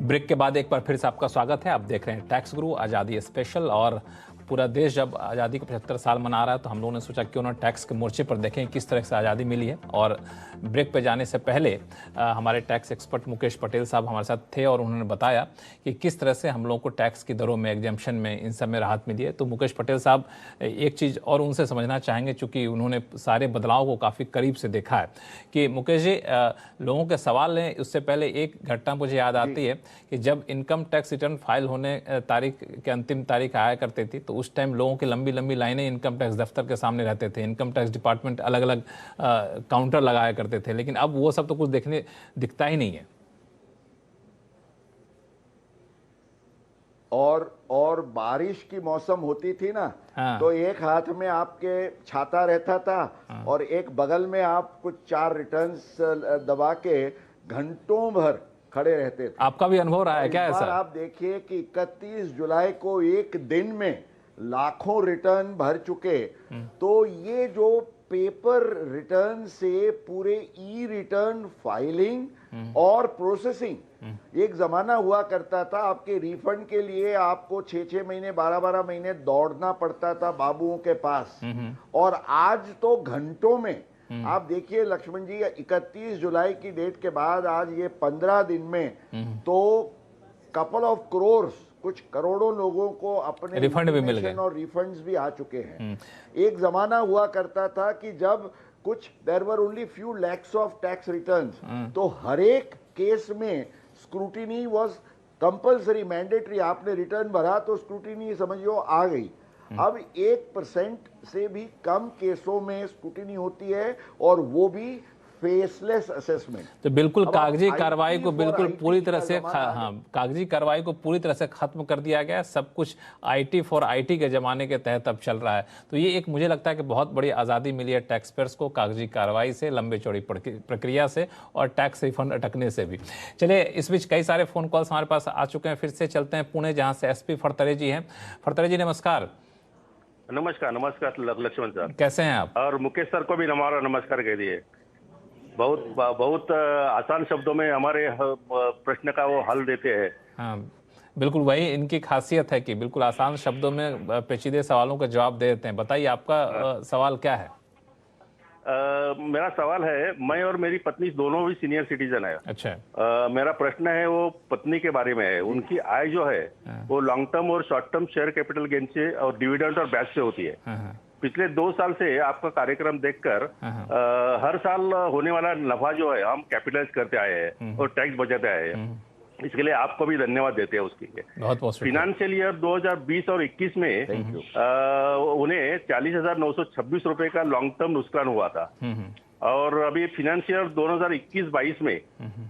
Break के बाद एक बार फिर से आपका स्वागत है। आप देख रहे हैं टैक्स गुरु आज़ादी स्पेशल। और पूरा देश जब आज़ादी के 75 साल मना रहा है तो हम लोगों ने सोचा क्यों ना टैक्स के मोर्चे पर देखें किस तरह से आज़ादी मिली है। और ब्रेक पे जाने से पहले हमारे टैक्स एक्सपर्ट मुकेश पटेल साहब हमारे साथ थे और उन्होंने बताया कि किस तरह से हम लोगों को टैक्स की दरों में, एग्जेम्पशन में, इन सब में राहत मिली है। तो मुकेश पटेल साहब, एक चीज़ और उनसे समझना चाहेंगे, चूँकि उन्होंने सारे बदलाव को काफ़ी करीब से देखा है, कि मुकेश जी, लोगों के सवाल हैं। उससे पहले एक घटना मुझे याद आती है कि जब इनकम टैक्स रिटर्न फाइल होने तारीख के अंतिम तारीख आया करती थी तो उस टाइम लोगों की लंबी लंबी लाइनें इनकम टैक्स दफ्तर के सामने रहते थे। इनकम टैक्स डिपार्टमेंट अलग अलग काउंटर लगाया करते थे, लेकिन अब वो सब तो कुछ दिखता ही नहीं है। और बारिश की मौसम होती थी ना, तो एक हाथ में आपके छाता रहता था और एक बगल में आप कुछ 4 रिटर्न्स दबा के घंटों भर खड़े रहते थे। आपका भी अनुभव रहा है क्या ऐसा? आप देखिए कि 31 जुलाई को एक दिन में लाखों रिटर्न भर चुके। तो ये जो पेपर रिटर्न से पूरे ई रिटर्न फाइलिंग और प्रोसेसिंग, एक जमाना हुआ करता था आपके रिफंड के लिए आपको 6-6 महीने, 12-12 महीने दौड़ना पड़ता था बाबुओं के पास, और आज तो घंटों में आप देखिए लक्ष्मण जी, 31 जुलाई की डेट के बाद आज ये 15 दिन में तो कपल ऑफ करोड़, कुछ करोड़ों लोगों को अपने रिफंड भी मिल गए और रिफंड्स भी आ चुके हैं। एक जमाना हुआ करता था कि जब कुछ there were only few lakhs of tax returns, तो हर एक केस में स्क्रूटिनी वाज कंपल्सरी, मैंडेटरी। आपने रिटर्न भरा तो स्क्रूटिनी समझियो आ गई। अब 1% से भी कम केसों में स्क्रूटिनी होती है, और वो भी फेसलेस असेसमेंट। तो बिल्कुल कागजी कार्रवाई को बिल्कुल पूरी तरह से कागजी कार्रवाई को पूरी तरह से खत्म कर दिया गया। सब कुछ IT फॉर IT के जमाने के तहत अब चल रहा है। तो ये एक मुझे लगता है कि बहुत बड़ी आज़ादी मिली है टैक्स पेयर्स को, कागजी कार्रवाई से, लंबे चौड़ी प्रक्रिया से और टैक्स रिफंड अटकने से भी। चलिए, इस बीच कई सारे फोन कॉल्स हमारे पास आ चुके हैं। फिर से चलते हैं पुणे, जहाँ से SP फड़तरे जी हैं। फड़तरे जी नमस्कार। नमस्कार लक्ष्मण सर, कैसे हैं आप? और मुकेश सर को भी हमारा नमस्कार कह दिए। बहुत आसान शब्दों में हमारे प्रश्न का वो हल देते हैं। हाँ, बिल्कुल वही इनकी खासियत है कि बिल्कुल आसान शब्दों में पेचीदे सवालों का जवाब दे देते हैं। बताइए आपका सवाल क्या है? मेरा सवाल है, मैं और मेरी पत्नी दोनों भी सीनियर सिटीजन है। अच्छा। मेरा प्रश्न है वो पत्नी के बारे में है। उनकी आय जो है वो लॉन्ग टर्म और short term share capital gain से और डिविडेंड और ब्याज से होती है। पिछले 2 साल से आपका कार्यक्रम देखकर हर साल होने वाला नफा जो है हम कैपिटलाइज करते आए हैं और टैक्स बचाते आए हैं। इसके लिए आपको भी धन्यवाद देते हैं उसके लिए। बहुत फिनेंशियल ईयर 2020 और 21 में उन्हें 40,926 रुपए का लॉन्ग टर्म नुकसान हुआ था, और अभी फिनेंशियल 2021-22 में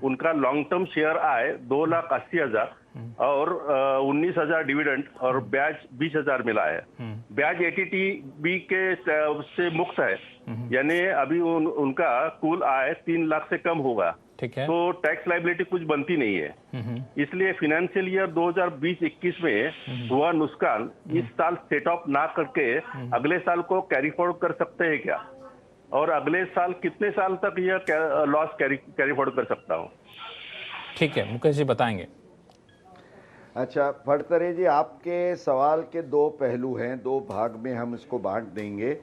उनका लॉन्ग टर्म शेयर आय 2,80,000 और 19,000 डिविडेंड और ब्याज 20,000 मिला है। ब्याज ATTB के से मुक्त है, यानी अभी उनका कुल आय 3 लाख से कम होगा। ठीक है। तो टैक्स लाइबिलिटी कुछ बनती नहीं है। इसलिए फिनेंशियल ईयर 2020-21 में हुआ नुकसान इस साल सेट ऑफ ना करके अगले साल को कैरी फॉरवर्ड कर सकते हैं क्या? और अगले साल कितने साल तक यह लॉस कैरी फॉरवर्ड कर सकता हूँ? ठीक है, मुकेश जी बताएंगे। अच्छा फड़तरे जी, आपके सवाल के 2 पहलू हैं, 2 भाग में हम इसको बांट देंगे।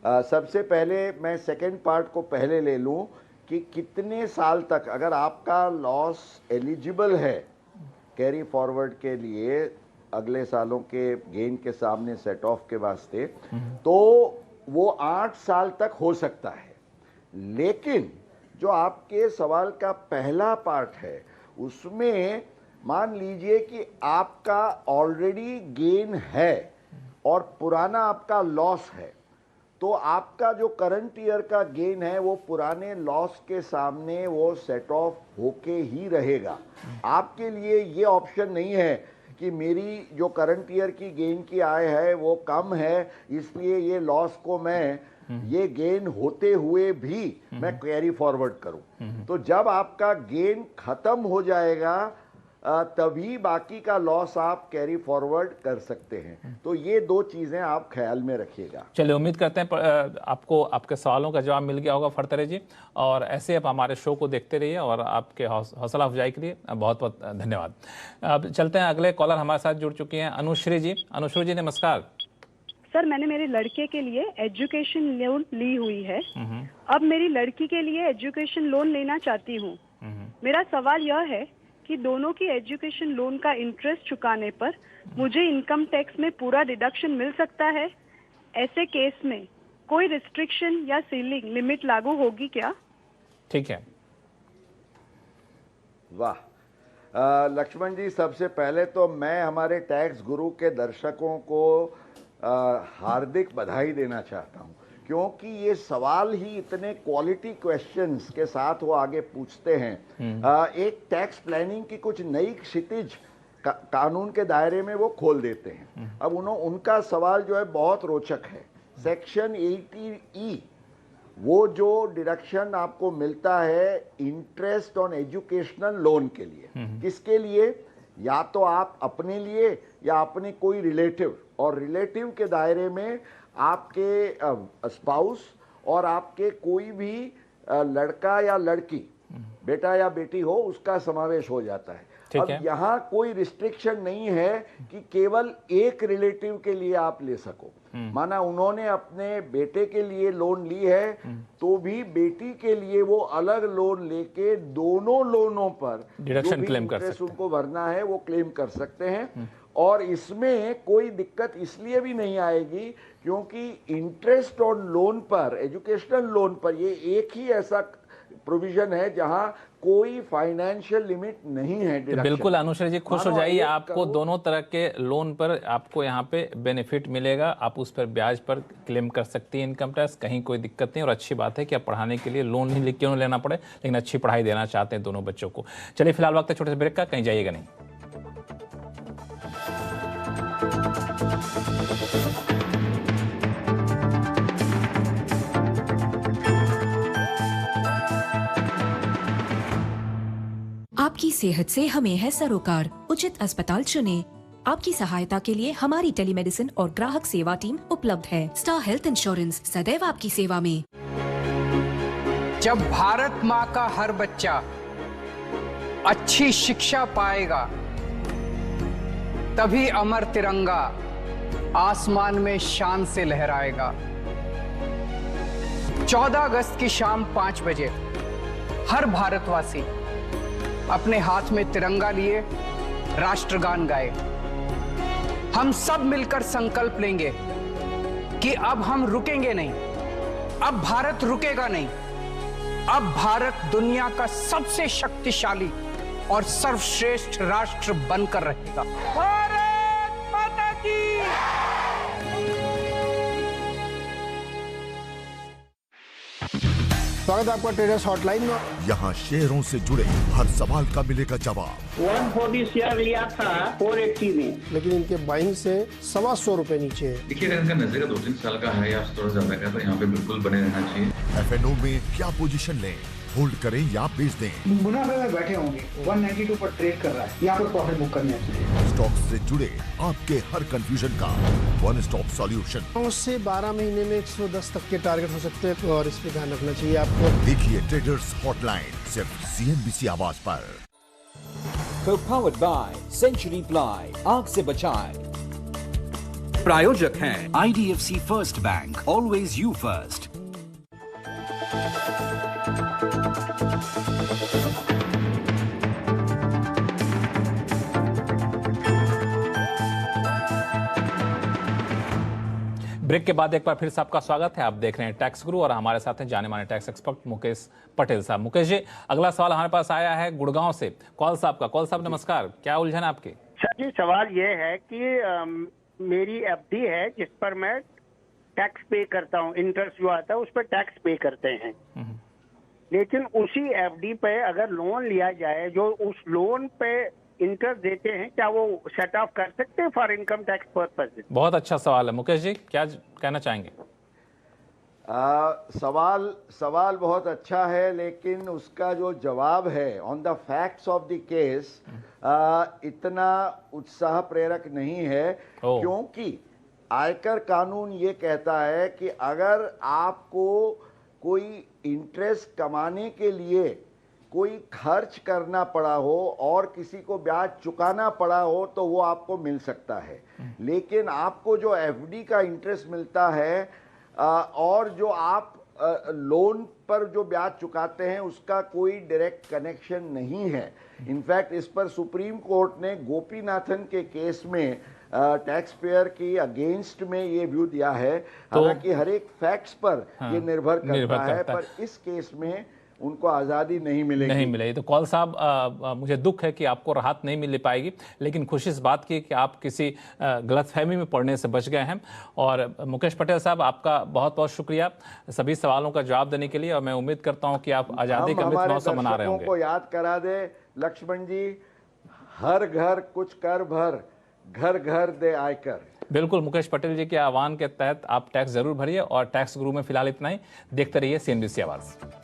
सबसे पहले मैं सेकंड पार्ट को पहले ले लूं कि कितने साल तक अगर आपका लॉस एलिजिबल है कैरी फॉरवर्ड के लिए अगले सालों के गेन के सामने सेट ऑफ के वास्ते, तो वो 8 साल तक हो सकता है। लेकिन जो आपके सवाल का पहला पार्ट है उसमें मान लीजिए कि आपका ऑलरेडी गेन है और पुराना आपका लॉस है, तो आपका जो करंट ईयर का गेन है वो पुराने लॉस के सामने वो सेट ऑफ होके ही रहेगा। आपके लिए ये ऑप्शन नहीं है कि मेरी जो करंट ईयर की गेन की आय है वो कम है, इसलिए ये लॉस को मैं ये गेन होते हुए भी मैं कैरी फॉरवर्ड करूं। तो जब आपका गेन खत्म हो जाएगा तभी बाकी का लॉस आप कैरी फॉरवर्ड कर सकते हैं। तो ये दो चीज़ें आप ख्याल में रखिएगा। चलिए, उम्मीद करते हैं आपको आपके सवालों का जवाब मिल गया होगा फड़तरे जी, और ऐसे आप हमारे शो को देखते रहिए, और आपके हौसला अफजाई के लिए बहुत बहुत धन्यवाद। अब चलते हैं, अगले कॉलर हमारे साथ जुड़ चुकी हैं अनुश्री जी। अनुश्री जी नमस्कार। सर, मैंने मेरे लड़के के लिए एजुकेशन लोन ली हुई है। अब मेरी लड़की के लिए एजुकेशन लोन लेना चाहती हूँ। मेरा सवाल यह है कि दोनों की एजुकेशन लोन का इंटरेस्ट चुकाने पर मुझे इनकम टैक्स में पूरा डिडक्शन मिल सकता है? ऐसे केस में कोई रिस्ट्रिक्शन या सीलिंग लिमिट लागू होगी क्या? ठीक है। वाह लक्ष्मण जी, सबसे पहले तो मैं हमारे टैक्स गुरु के दर्शकों को हार्दिक बधाई देना चाहता हूं, क्योंकि ये सवाल ही इतने क्वालिटी क्वेश्चंस के साथ वो आगे पूछते हैं। एक टैक्स प्लानिंग की कुछ नई क्षितिज कानून के दायरे में वो खोल देते हैं। अब उनका सवाल जो है बहुत रोचक है। सेक्शन 80E, वो जो डिडक्शन आपको मिलता है इंटरेस्ट ऑन एजुकेशनल लोन के लिए, किसके लिए? या तो आप अपने लिए या अपने कोई रिलेटिव, और रिलेटिव के दायरे में आपके स्पाउस और आपके कोई भी लड़का या लड़की, बेटा या बेटी हो, उसका समावेश हो जाता है। अब यहाँ कोई रिस्ट्रिक्शन नहीं है कि केवल एक रिलेटिव के लिए आप ले सको। माना उन्होंने अपने बेटे के लिए लोन ली है, तो भी बेटी के लिए वो अलग लोन लेके दोनों लोनों पर डिडक्शन क्लेम कर सकते हैं। उनको भरना है वो क्लेम कर सकते हैं। और इसमें कोई दिक्कत इसलिए भी नहीं आएगी क्योंकि इंटरेस्ट ऑन लोन पर, एजुकेशनल लोन पर, ये एक ही ऐसा प्रोविजन है जहां कोई फाइनेंशियल लिमिट नहीं है। तो बिल्कुल अनुश्री जी खुश हो जाइए, आपको दोनों तरह के लोन पर आपको यहाँ पे बेनिफिट मिलेगा। आप उस पर ब्याज पर क्लेम कर सकती हैं इनकम टैक्स, कहीं कोई दिक्कत नहीं। और अच्छी बात है कि आप पढ़ाने के लिए लोन नहीं क्यों लेना पड़े, लेकिन अच्छी पढ़ाई देना चाहते हैं दोनों बच्चों को। चलिए फिलहाल वक्त है छोटे से ब्रेक का, कहीं जाइएगा नहीं। आपकी सेहत से हमें है सरोकार, उचित अस्पताल चुने। आपकी सहायता के लिए हमारी टेलीमेडिसिन और ग्राहक सेवा टीम उपलब्ध है। स्टार हेल्थ इंश्योरेंस सदैव आपकी सेवा में। जब भारत माँ का हर बच्चा अच्छी शिक्षा पाएगा, तभी अमर तिरंगा आसमान में शान से लहराएगा। 14 अगस्त की शाम 5 बजे हर भारतवासी अपने हाथ में तिरंगा लिए राष्ट्रगान गाए। हम सब मिलकर संकल्प लेंगे कि अब हम रुकेंगे नहीं, अब भारत रुकेगा नहीं, अब भारत दुनिया का सबसे शक्तिशाली और सर्वश्रेष्ठ राष्ट्र बनकर रहेगा। भारत माता की। स्वागत है आपका ट्रेडर्स हॉटलाइन में। यहाँ शेयरों से जुड़े हर सवाल का मिलेगा जवाब। 140 शेयर लिया था 480 में, लेकिन इनके बाइंग से 125 रुपए नीचे है। देखिए इनका नजदीक 2-3 साल का है या थोड़ा ज्यादा का, तो यहाँ पे बिल्कुल बने रहना चाहिए। FNO में क्या पोजीशन लें, होल्ड करें या बेच दें? मुनाफे में बैठे होंगे, 192 पर ट्रेड कर रहा है, यहाँ पर प्रॉफिट बुक करने चाहिए। स्टॉक से जुड़े आपके हर कंफ्यूजन का वन स्टॉप सॉल्यूशन। 9 से 12 महीने में 110 तक के टारगेट हो सकते हैं, और इस पे ध्यान रखना चाहिए आपको। देखिए ट्रेडर्स हॉटलाइन सिर्फ CNBC आवाज पर। Co-powered by Century Ply, आग से बचाएं। प्रायोजक हैं IDFC first bank, always you first. Break के बाद एक बार फिर से आपका स्वागत है। आप देख रहे हैं टैक्स गुरु, और हमारे साथ हैं जाने माने टैक्स एक्सपर्ट मुकेश पटेल साहब। मुकेश जी, अगला सवाल हमारे पास आया है गुड़गांव से कौल साहब का। कौल साहब नमस्कार, क्या उलझन आपकी? सर जी, सवाल ये है कि मेरी FD है जिस पर मैं टैक्स पे करता हूँ, इंटरेस्ट जो आता है उस पर टैक्स पे करते हैं, लेकिन उसी FD पे अगर लोन लिया जाए जो उस लोन पे इंटरेस्ट देते हैं, क्या वो सेट ऑफ कर सकते हैं फॉर इनकम टैक्स पर्पस? बहुत अच्छा सवाल है मुकेश जी, क्या कहना चाहेंगे? सवाल बहुत अच्छा है, लेकिन उसका जो जवाब है on the facts of the case इतना उत्साह प्रेरक नहीं है, क्योंकि आयकर कानून ये कहता है कि अगर आपको कोई इंटरेस्ट कमाने के लिए कोई खर्च करना पड़ा हो और किसी को ब्याज चुकाना पड़ा हो तो वो आपको मिल सकता है, लेकिन आपको जो एफडी का इंटरेस्ट मिलता है और जो आप लोन पर जो ब्याज चुकाते हैं उसका कोई डायरेक्ट कनेक्शन नहीं है। इनफैक्ट इस पर सुप्रीम कोर्ट ने गोपीनाथन के केस में टैक्स पेयर की अगेंस्ट में ये व्यू दिया है। हालांकि हर एक फैक्ट्स पर ये निर्भर करता है, पर इस केस में उनको आज़ादी नहीं मिलेगी। तो कौल साहब, मुझे दुख है कि आपको राहत नहीं मिल पाएगी, लेकिन खुशी इस बात की कि आप किसी गलतफहमी में पड़ने से बच गए हैं। और मुकेश पटेल साहब, आपका बहुत बहुत शुक्रिया सभी सवालों का जवाब देने के लिए, और मैं उम्मीद करता हूं कि आप आज़ादी का अमृत महोत्सव मना रहे होंगे। को याद करा दे लक्ष्मण जी, हर घर कुछ कर भर, घर घर दे आयकर। बिल्कुल, मुकेश पटेल जी के आह्वान के तहत आप टैक्स जरूर भरिए। और टैक्स गुरु में फिलहाल इतना ही। देखते रहिए CNBC आवाज़।